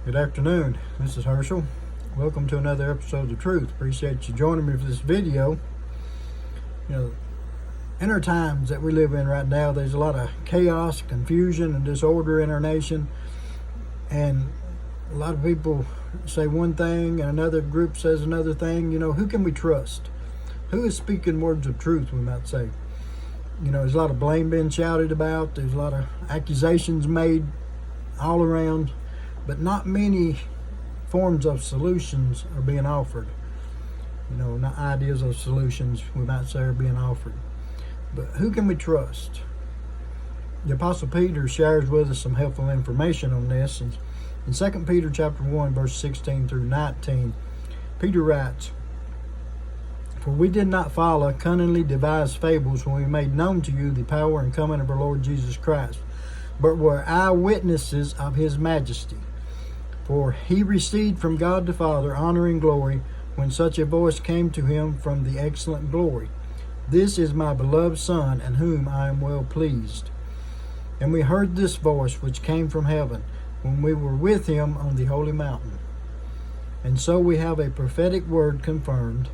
Good afternoon. This is Herschel. Welcome to another episode of The Truth. Appreciate you joining me for this video. In our times that we live in right now, there's a lot of chaos, confusion, and disorder in our nation. And a lot of people say one thing and another group says another thing. Who can we trust? Who is speaking words of truth, we might say? There's a lot of blame being shouted about. There's a lot of accusations made all around. But not many forms of solutions are being offered. Not ideas of solutions, we might say, are being offered. But who can we trust? The Apostle Peter shares with us some helpful information on this. In 2 Peter chapter 1, verse 16 through 19, Peter writes, "For we did not follow cunningly devised fables when we made known to you the power and coming of our Lord Jesus Christ, but were eyewitnesses of his majesty. For he received from God the Father honor and glory when such a voice came to him from the excellent glory. This is my beloved Son, in whom I am well pleased. And we heard this voice which came from heaven when we were with him on the holy mountain. And so we have a prophetic word confirmed,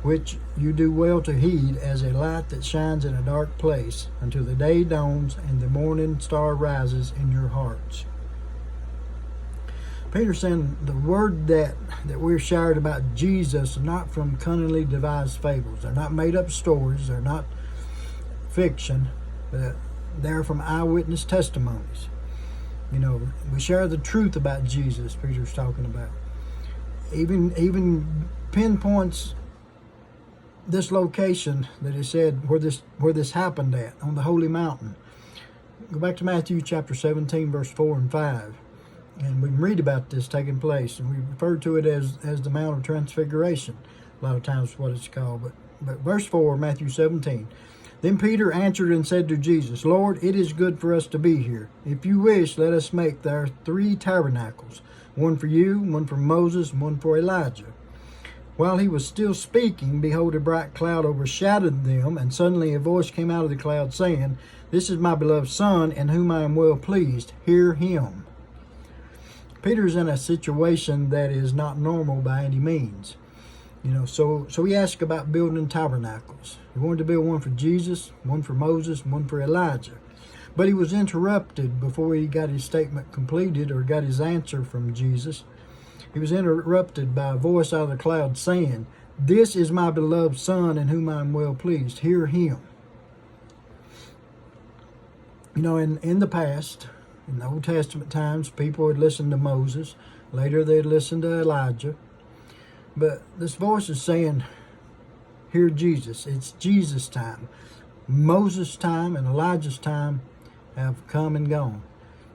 which you do well to heed, as a light that shines in a dark place until the day dawns and the morning star rises in your hearts." Peter saying the word that we're shared about Jesus are not from cunningly devised fables. They're not made up stories. They're not fiction. But they're from eyewitness testimonies. We share the truth about Jesus, Peter's talking about. Even pinpoints this location that he said where this happened at, on the holy mountain. Go back to Matthew chapter 17, verse 4 and 5. And we can read about this taking place, and we refer to it as the Mount of Transfiguration. A lot of times what it's called. But verse 4, Matthew 17. "Then Peter answered and said to Jesus, Lord, it is good for us to be here. If you wish, let us make there 3 tabernacles, one for you, one for Moses, and one for Elijah. While he was still speaking, behold, a bright cloud overshadowed them, and suddenly a voice came out of the cloud, saying, This is my beloved Son, in whom I am well pleased. Hear him." Peter's in a situation that is not normal by any means. So he asked about building tabernacles. He wanted to build one for Jesus, one for Moses, and one for Elijah. But he was interrupted before he got his statement completed or got his answer from Jesus. He was interrupted by a voice out of the cloud saying, "This is my beloved Son, in whom I am well pleased. Hear him." In the past, in the Old Testament times, people would listen to Moses. Later, they'd listen to Elijah. But this voice is saying, hear Jesus. It's Jesus' time. Moses' time and Elijah's time have come and gone.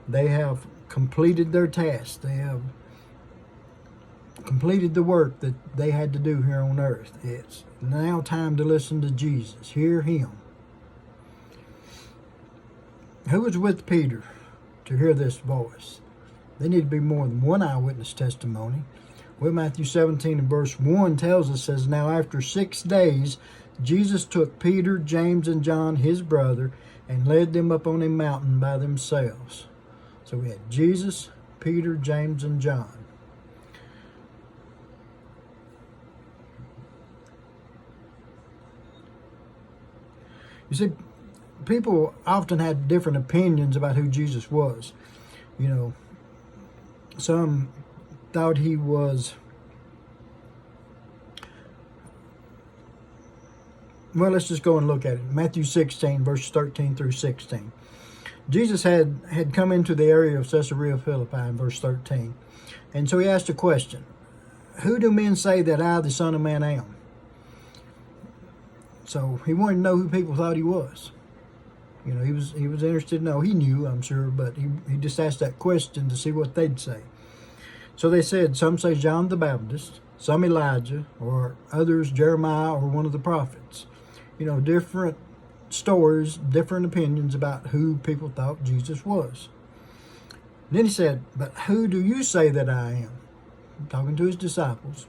They have completed their task. They have completed the work that they had to do here on earth. It's now time to listen to Jesus. Hear him. Who was with Peter to hear this voice? There need to be more than one eyewitness testimony. Well, Matthew 17 and verse 1 tells us, says, "Now after 6 days, Jesus took Peter, James, and John, his brother, and led them up on a mountain by themselves." So we had Jesus, Peter, James, and John. You see, people often had different opinions about who Jesus was. Some thought he was, well, let's just go and look at it. Matthew 16, verse 13 through 16. Jesus had come into the area of Caesarea Philippi in verse 13. And so he asked a question. "Who do men say that I, the Son of Man, am?" So he wanted to know who people thought he was. He was interested to know. He knew, I'm sure, but he just asked that question to see what they'd say. So they said, some say John the Baptist, some Elijah, or others Jeremiah or one of the prophets. Different stories, different opinions about who people thought Jesus was. And then he said, "But who do you say that I am?" Talking to his disciples.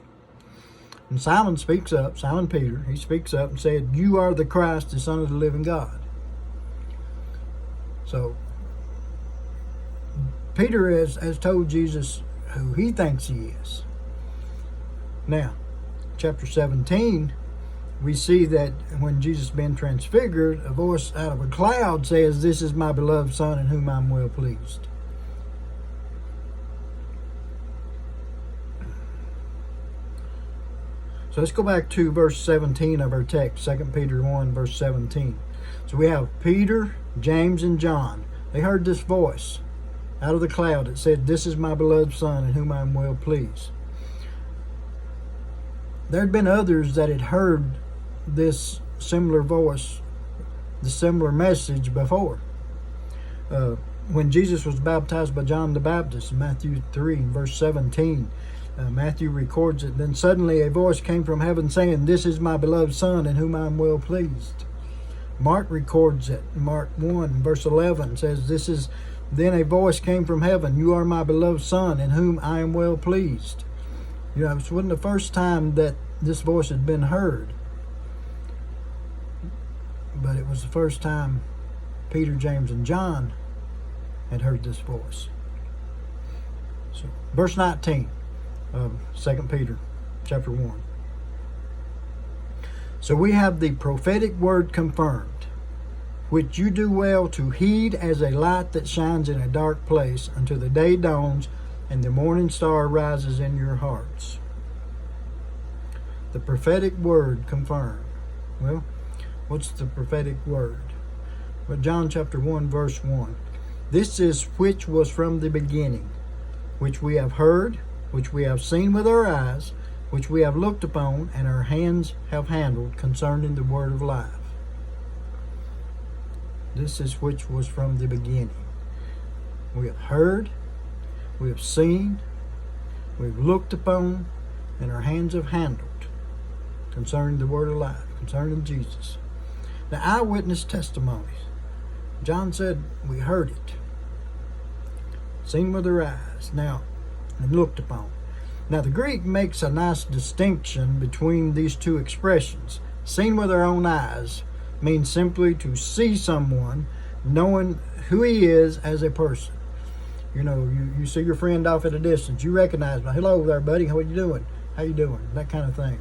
And Simon speaks up, Simon Peter, he speaks up and said, "You are the Christ, the Son of the living God." So Peter has told Jesus who he thinks he is. Now, chapter 17, we see that when Jesus been transfigured, a voice out of a cloud says, "This is my beloved Son in whom I'm well pleased." So let's go back to verse 17 of our text, 2 Peter 1, verse 17. So we have Peter, James, and John. They heard this voice out of the cloud that said, "This is my beloved Son in whom I am well pleased." There had been others that had heard this similar voice, the similar message before. When Jesus was baptized by John the Baptist in Matthew 3, verse 17, Matthew records it. Then suddenly a voice came from heaven saying, "This is my beloved Son in whom I am well pleased." Mark records it. Mark 1, verse 11 says, Then a voice came from heaven, "You are my beloved Son in whom I am well pleased." It wasn't the first time that this voice had been heard, but it was the first time Peter, James, and John had heard this voice. So, verse 19 of 2 Peter chapter 1. So we have the prophetic word confirmed, which you do well to heed as a light that shines in a dark place until the day dawns and the morning star rises in your hearts. The prophetic word confirmed. Well, what's the prophetic word? Well, John chapter 1, verse 1. This is which was from the beginning, which we have heard, which we have seen with our eyes, which we have looked upon, and our hands have handled concerning the word of life. This is which was from the beginning. We have heard, we have seen, we've looked upon, and our hands have handled concerning the word of life, concerning Jesus. Now, eyewitness testimonies. John said we heard it, seen with our eyes, now, and looked upon. Now, the Greek makes a nice distinction between these two expressions. Seen with our own eyes means simply to see someone, knowing who he is as a person. You see your friend off at a distance. You recognize him. "Hello there, buddy. How are you doing? How you doing?" That kind of thing.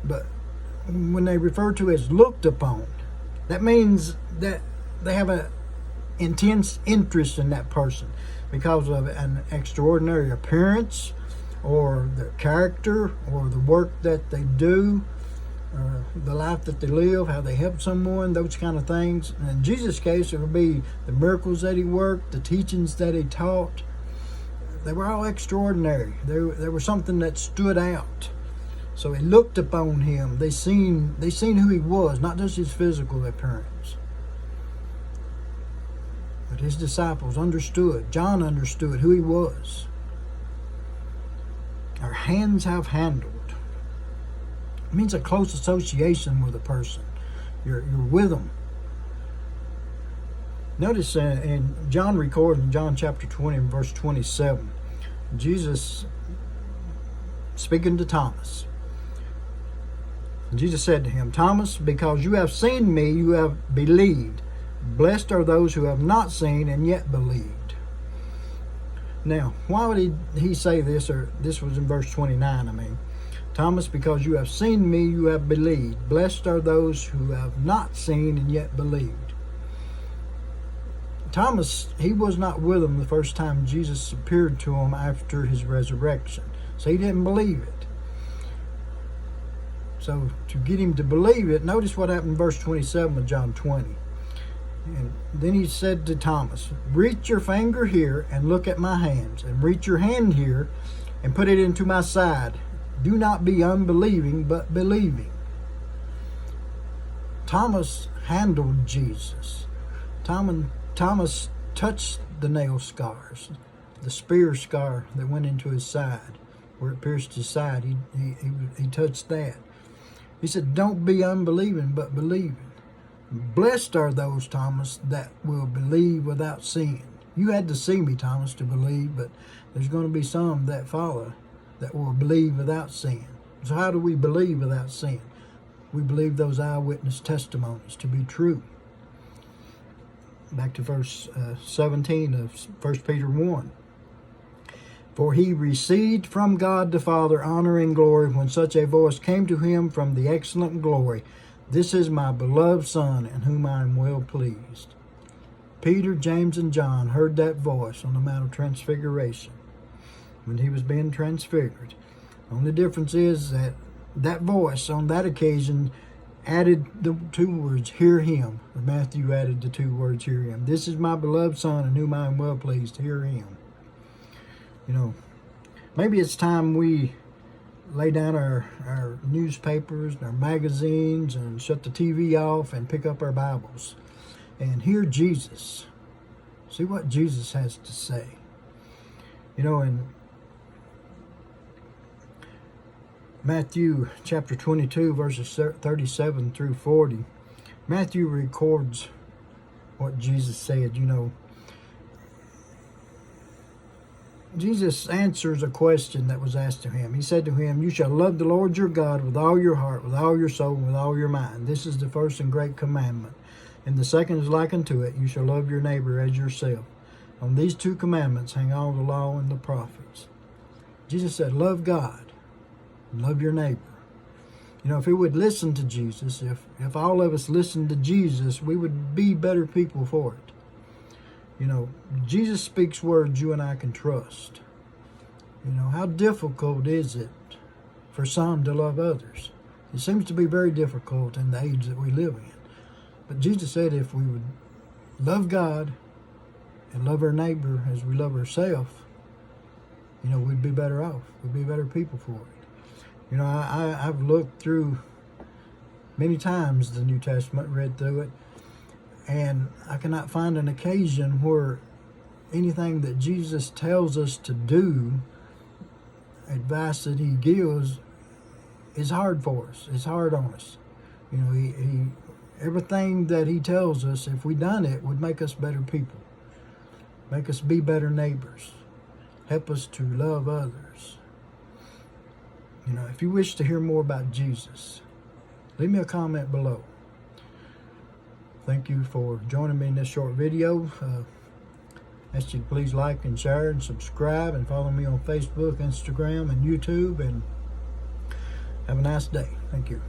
But when they refer to as looked upon, that means that they have an intense interest in that person because of an extraordinary appearance or their character or the work that they do, the life that they live, how they help someone, those kind of things. And in Jesus' case, it would be the miracles that he worked, the teachings that he taught. They were all extraordinary. They were something that stood out. So they looked upon him. They seen who he was, not just his physical appearance. But his disciples understood. John understood who he was. Our hands have handled. It means a close association with a person. You're with them. Notice in John records in John chapter 20 and verse 27, Jesus speaking to Thomas. And Jesus said to him, "Thomas, because you have seen me, you have believed. Blessed are those who have not seen and yet believed." Now, why would he say this? Or this was in verse 29, Thomas, because you have seen me, you have believed. Blessed are those who have not seen and yet believed. Thomas, he was not with him the first time Jesus appeared to him after his resurrection. So he didn't believe it. So to get him to believe it, notice what happened in verse 27 of John 20. And then he said to Thomas, "Reach your finger here and look at my hands, and reach your hand here and put it into my side. Do not be unbelieving, but believing." Thomas handled Jesus. Thomas touched the nail scars, the spear scar that went into his side, where it pierced his side. He touched that. He said, "Don't be unbelieving, but believing." Blessed are those, Thomas, that will believe without seeing. You had to see me, Thomas, to believe, but there's going to be some that follow that will believe without seeing. So how do we believe without seeing? We believe those eyewitness testimonies to be true. Back to verse 17 of 1 Peter 1. For he received from God the Father honor and glory when such a voice came to him from the excellent glory. This is my beloved Son, in whom I am well pleased. Peter, James, and John heard that voice on the Mount of Transfiguration when he was being transfigured. The only difference is that that voice on that occasion added the two words, hear him. Matthew added the two words, hear him. This is my beloved Son, in whom I am well pleased. Hear him. You know, maybe it's time we lay down our newspapers, our magazines, and shut the TV off and pick up our Bibles and hear Jesus. See what Jesus has to say. You know, in Matthew chapter 22, verses 37 through 40, Matthew records what Jesus said. You know, Jesus answers a question that was asked to him. He said to him, you shall love the Lord your God with all your heart, with all your soul, and with all your mind. This is the first and great commandment. And the second is like unto it, you shall love your neighbor as yourself. On these two commandments hang all the law and the prophets. Jesus said, love God and love your neighbor. You know, if we would listen to Jesus, if all of us listened to Jesus, we would be better people for it. You know, Jesus speaks words you and I can trust. You know, how difficult is it for some to love others? It seems to be very difficult in the age that we live in. But Jesus said if we would love God and love our neighbor as we love ourselves, you know, we'd be better off. We'd be better people for it. You know, I've looked through many times the New Testament, read through it, and I cannot find an occasion where anything that Jesus tells us to do, advice that he gives, is hard for us. It's hard on us. You know, he everything that he tells us, if we done it, would make us better people, make us be better neighbors, help us to love others. You know, if you wish to hear more about Jesus, leave me a comment below. Thank you for joining me in this short video. Ask you to please like and share and subscribe and follow me on Facebook, Instagram, and YouTube. And have a nice day. Thank you.